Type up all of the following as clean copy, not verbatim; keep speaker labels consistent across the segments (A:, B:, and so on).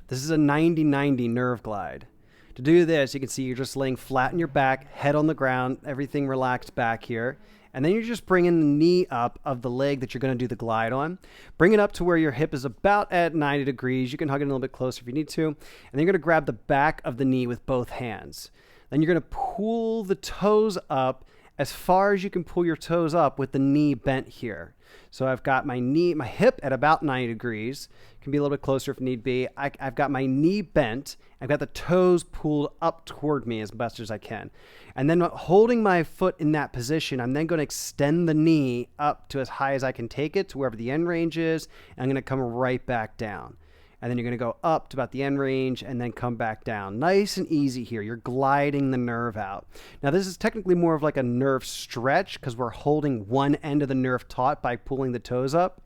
A: This is a 90-90 nerve glide. To do this, you can see you're just laying flat on your back, head on the ground, everything relaxed back here. And then you're just bringing the knee up of the leg that you're going to do the glide on. Bring it up to where your hip is about at 90 degrees. You can hug it a little bit closer if you need to. And then you're going to grab the back of the knee with both hands. Then you're going to pull the toes up as far as you can pull your toes up with the knee bent here. So I've got my hip at about 90 degrees. Can be a little bit closer if need be. I've got my knee bent. I've got the toes pulled up toward me as best as I can. And then holding my foot in that position, I'm then going to extend the knee up to as high as I can take it to wherever the end range is. And I'm going to come right back down. And then you're going to go up to about the end range and then come back down. Nice and easy here. You're gliding the nerve out. Now, this is technically more of like a nerve stretch because we're holding one end of the nerve taut by pulling the toes up.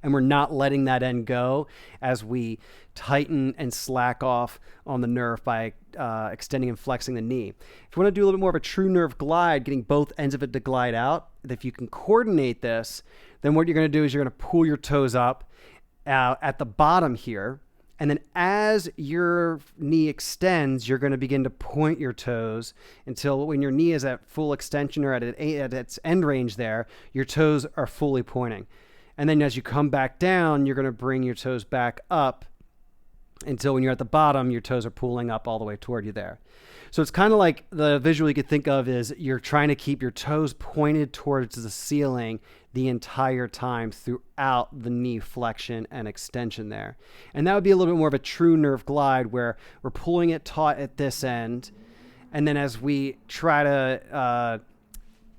A: And we're not letting that end go as we tighten and slack off on the nerve by extending and flexing the knee. If you want to do a little bit more of a true nerve glide, getting both ends of it to glide out, if you can coordinate this, then what you're going to do is you're going to pull your toes up at the bottom here. And then as your knee extends, you're going to begin to point your toes until when your knee is at full extension or at its end range there, your toes are fully pointing. And then as you come back down, you're going to bring your toes back up until when you're at the bottom, your toes are pulling up all the way toward you there. So it's kind of like the visual you could think of is you're trying to keep your toes pointed towards the ceiling the entire time throughout the knee flexion and extension there. And that would be a little bit more of a true nerve glide where we're pulling it taut at this end. And then as we try to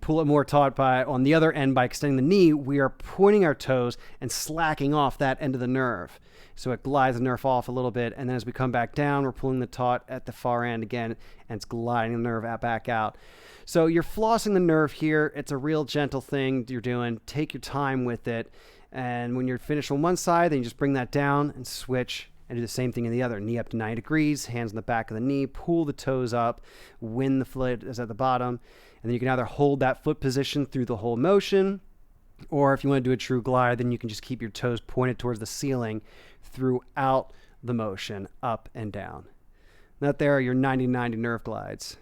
A: pull it more taut on the other end by extending the knee, we are pointing our toes and slacking off that end of the nerve. So it glides the nerve off a little bit. And then as we come back down, we're pulling the taut at the far end again, and it's gliding the nerve back out. So you're flossing the nerve here. It's a real gentle thing you're doing. Take your time with it. And when you're finished on one side, then you just bring that down and switch and do the same thing in the other. Knee up to 90 degrees, hands on the back of the knee, pull the toes up when the foot is at the bottom. And then you can either hold that foot position through the whole motion, or if you want to do a true glide, then you can just keep your toes pointed towards the ceiling throughout the motion, up and down. That there are your 90-90 nerve glides.